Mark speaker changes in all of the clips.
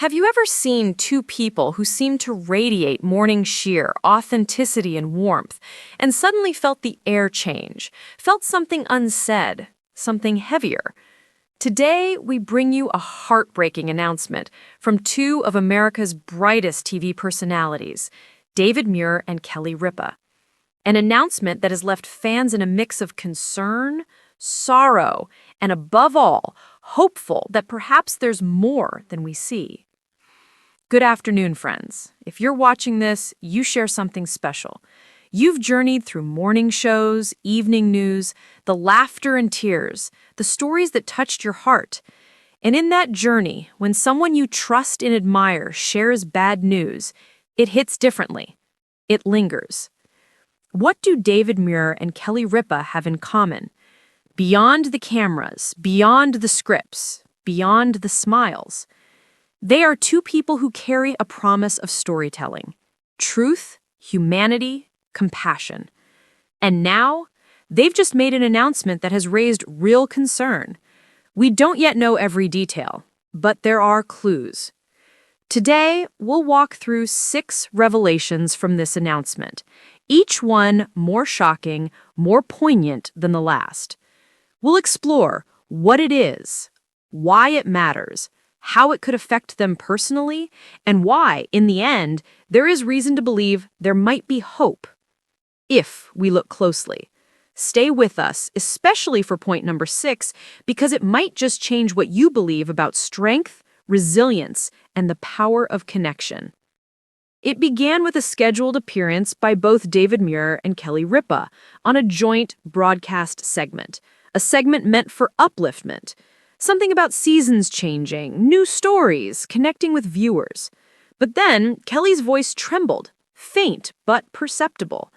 Speaker 1: Have you ever seen two people who seemed to radiate morning sheer, authenticity, and warmth, and suddenly felt the air change, felt something unsaid, something heavier? Today, we bring you a heartbreaking announcement from two of America's brightest TV personalities, David Muir and Kelly Ripa. An announcement that has left fans in a mix of concern, sorrow, and above all, hopeful that perhaps there's more than we see. Good afternoon, friends. If you're watching this, you share something special. You've journeyed through morning shows, evening news, the laughter and tears, the stories that touched your heart. And in that journey, when someone you trust and admire shares bad news, it hits differently. It lingers. What do David Muir and Kelly Ripa have in common? Beyond the cameras, beyond the scripts, beyond the smiles, they are two people who carry a promise of storytelling: truth, humanity, compassion. And now, they've just made an announcement that has raised real concern. We don't yet know every detail, but there are clues. Today, we'll walk through 6 revelations from this announcement, each one more shocking, more poignant than the last. We'll explore what it is, why it matters, how it could affect them personally, and why, in the end, there is reason to believe there might be hope, if we look closely. Stay with us, especially for point number 6, because it might just change what you believe about strength, resilience, and the power of connection. It began with a scheduled appearance by both David Muir and Kelly Ripa on a joint broadcast segment, a segment meant for upliftment. Something about seasons changing, new stories, connecting with viewers. But then, Kelly's voice trembled, faint but perceptible.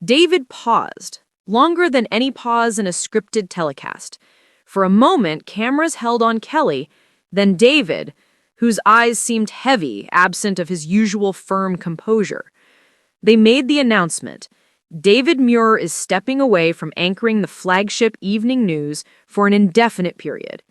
Speaker 1: David paused, longer than any pause in a scripted telecast. For a moment, cameras held on Kelly, then David, whose eyes seemed heavy, absent of his usual firm composure. They made the announcement: David Muir is stepping away from anchoring the flagship evening news for an indefinite period.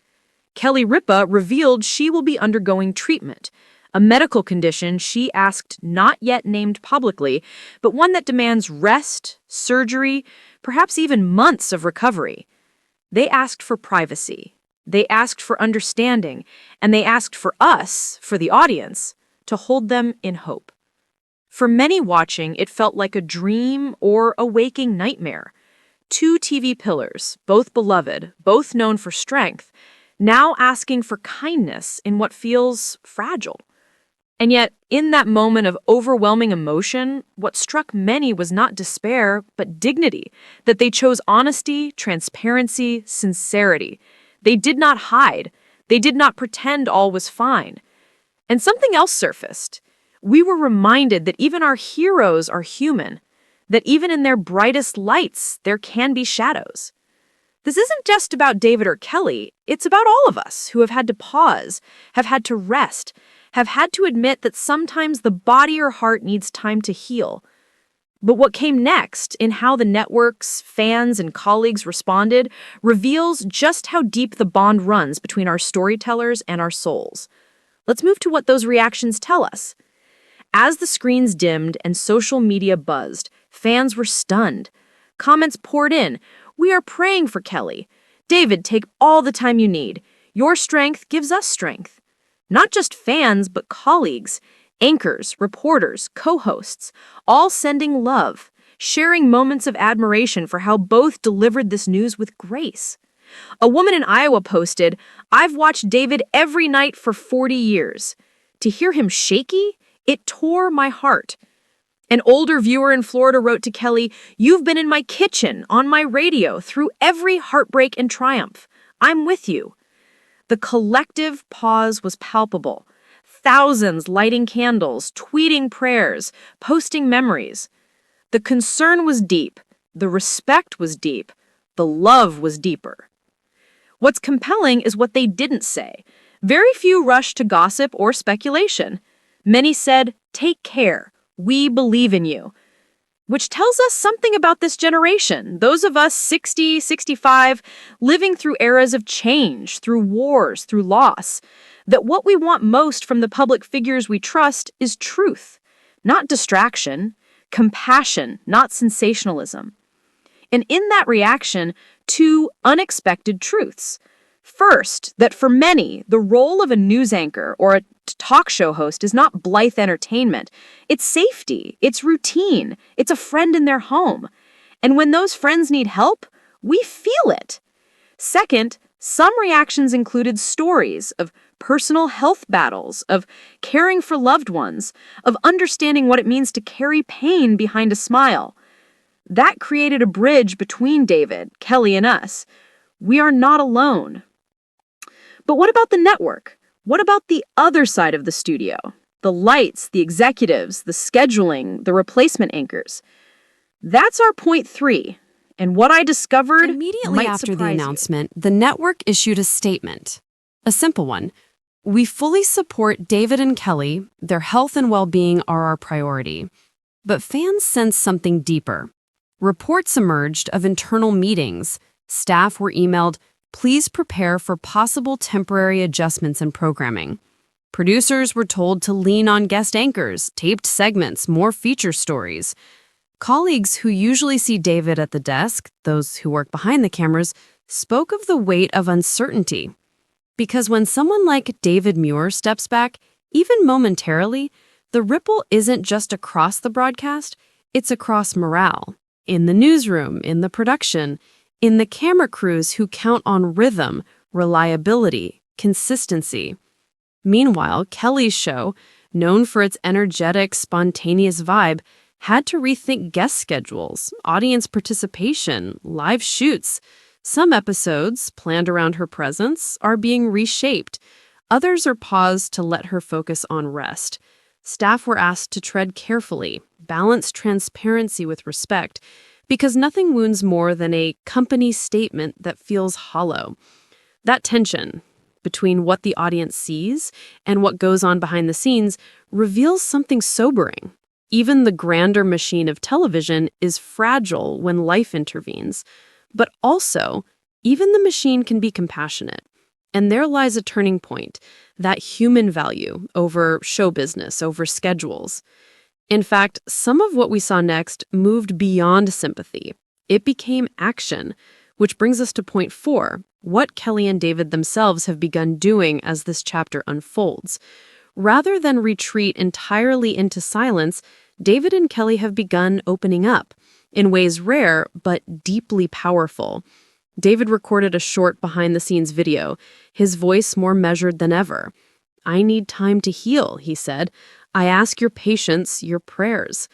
Speaker 1: Kelly Ripa revealed she will be undergoing treatment, a medical condition she asked not yet named publicly, but one that demands rest, surgery, perhaps even months of recovery. They asked for privacy, they asked for understanding, and they asked for us, for the audience, to hold them in hope. For many watching, it felt like a dream or a waking nightmare. 2 TV pillars, both beloved, both known for strength, now asking for kindness in what feels fragile. And yet, in that moment of overwhelming emotion, what struck many was not despair, but dignity, that they chose honesty, transparency, sincerity. They did not hide. They did not pretend all was fine. And something else surfaced. We were reminded that even our heroes are human, that even in their brightest lights, there can be shadows. This isn't just about David or Kelly, it's about all of us who have had to pause, have had to rest, have had to admit that sometimes the body or heart needs time to heal. But what came next, in how the networks, fans, and colleagues responded, reveals just how deep the bond runs between our storytellers and our souls. Let's move to what those reactions tell us. As the screens dimmed and social media buzzed, fans were stunned. Comments poured in. "We are praying for Kelly. David, take all the time you need. Your strength gives us strength." Not just fans, but colleagues, anchors, reporters, co-hosts, all sending love, sharing moments of admiration for how both delivered this news with grace. A woman in Iowa posted, "I've watched David every night for 40 years. To hear him shaky, it tore my heart." An older viewer in Florida wrote to Kelly, "You've been in my kitchen, on my radio, through every heartbreak and triumph. I'm with you." The collective pause was palpable. Thousands lighting candles, tweeting prayers, posting memories. The concern was deep. The respect was deep. The love was deeper. What's compelling is what they didn't say. Very few rushed to gossip or speculation. Many said, "Take care. We believe in you." Which tells us something about this generation, those of us 60, 65, living through eras of change, through wars, through loss. That what we want most from the public figures we trust is truth, not distraction, compassion, not sensationalism. And in that reaction, two unexpected truths. First, that for many, the role of a news anchor or a talk show host is not blithe entertainment. It's safety, it's routine, it's a friend in their home. And when those friends need help, we feel it. Second, some reactions included stories of personal health battles, of caring for loved ones, of understanding what it means to carry pain behind a smile. That created a bridge between David, Kelly, and us. We are not alone. But what about the network? What about the other side of the studio? The lights, the executives, the scheduling, the replacement anchors. That's our point 3. And what I discovered
Speaker 2: Immediately
Speaker 1: might
Speaker 2: after the
Speaker 1: surprise you.
Speaker 2: announcement, the network issued a statement. A simple one. We fully support David and Kelly. Their health and well-being are our priority. But fans sensed something deeper. Reports emerged of internal meetings. Staff were emailed, please prepare for possible temporary adjustments in programming. Producers were told to lean on guest anchors, taped segments, more feature stories. Colleagues who usually see David at the desk, those who work behind the cameras, spoke of the weight of uncertainty. Because when someone like David Muir steps back, even momentarily, the ripple isn't just across the broadcast, it's across morale. In the newsroom, in the production, in the camera crews who count on rhythm, reliability, consistency. Meanwhile, Kelly's show, known for its energetic, spontaneous vibe, had to rethink guest schedules, audience participation, live shoots. Some episodes, planned around her presence, are being reshaped. Others are paused to let her focus on rest. Staff were asked to tread carefully, balance transparency with respect, because nothing wounds more than a company statement that feels hollow. That tension between what the audience sees and what goes on behind the scenes reveals something sobering. Even the grander machine of television is fragile when life intervenes. But also, even the machine can be compassionate. And there lies a turning point, that human value over show business, over schedules. In fact, some of what we saw next moved beyond sympathy. It became action, which brings us to point 4, what Kelly and David themselves have begun doing as this chapter unfolds. Rather than retreat entirely into silence, David and Kelly have begun opening up in ways rare but deeply powerful. David recorded a short behind-the-scenes video, his voice more measured than ever. "I need time to heal," he said. "I ask your patience, your prayers."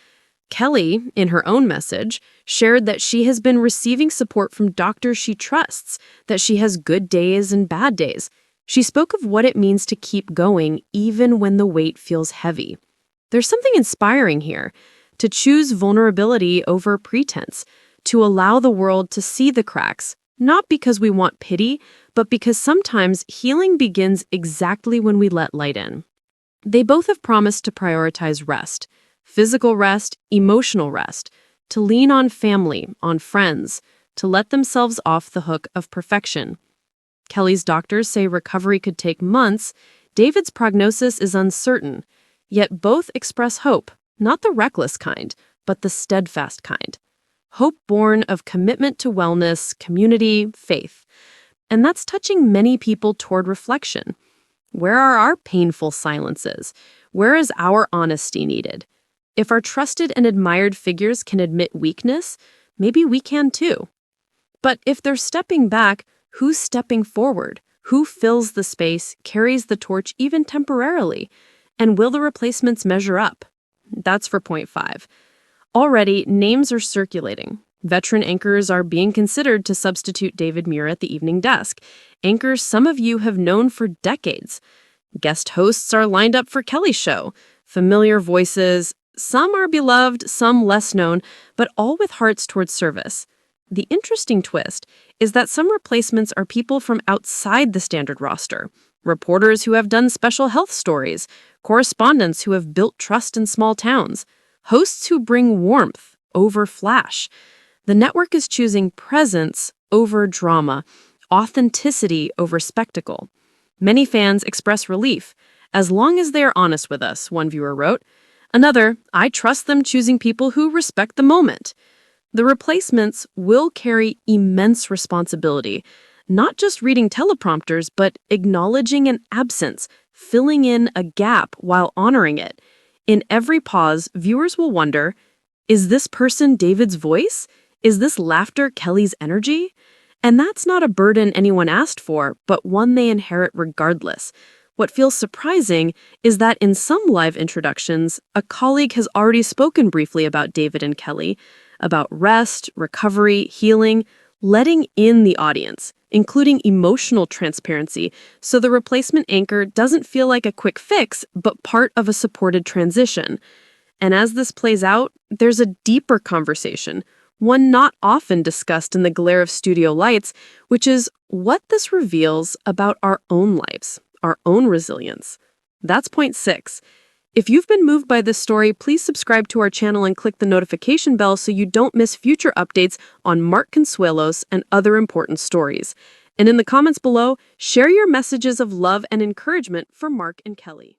Speaker 2: Kelly, in her own message, shared that she has been receiving support from doctors she trusts, that she has good days and bad days. She spoke of what it means to keep going even when the weight feels heavy. There's something inspiring here, to choose vulnerability over pretense, to allow the world to see the cracks, not because we want pity, but because sometimes healing begins exactly when we let light in. They both have promised to prioritize rest, physical rest, emotional rest, to lean on family, on friends, to let themselves off the hook of perfection. Kelly's doctors say recovery could take months. David's prognosis is uncertain, yet both express hope, not the reckless kind, but the steadfast kind. Hope born of commitment to wellness, community, faith. And that's touching many people toward reflection. Where are our painful silences? Where is our honesty needed? If our trusted and admired figures can admit weakness, maybe we can too. But if they're stepping back, who's stepping forward? Who fills the space, carries the torch even temporarily? And will the replacements measure up? That's for point 5. Already, names are circulating. Veteran anchors are being considered to substitute David Muir at the evening desk. Anchors some of you have known for decades. Guest hosts are lined up for Kelly's show. Familiar voices, some are beloved, some less known, but all with hearts towards service. The interesting twist is that some replacements are people from outside the standard roster. Reporters who have done special health stories, correspondents who have built trust in small towns, hosts who bring warmth over flash. The network is choosing presence over drama, authenticity over spectacle.
Speaker 1: Many fans express relief, as long as they are honest with us, one viewer wrote. Another, I trust them choosing people who respect the moment. The replacements will carry immense responsibility, not just reading teleprompters, but acknowledging an absence, filling in a gap while honoring it. In every pause, viewers will wonder, is this person David's voice? Is this laughter Kelly's energy? And that's not a burden anyone asked for, but one they inherit regardless. What feels surprising is that in some live introductions, a colleague has already spoken briefly about David and Kelly, about rest, recovery, healing, letting in the audience, including emotional transparency, so the replacement anchor doesn't feel like a quick fix, but part of a supported transition. And as this plays out, there's a deeper conversation, one not often discussed in the glare of studio lights, which is what this reveals about our own lives, our own resilience. That's point 6. If you've been moved by this story, please subscribe to our channel and click the notification bell so you don't miss future updates on Mark Consuelos and other important stories. And in the comments below, share your messages of love and encouragement for Mark and Kelly.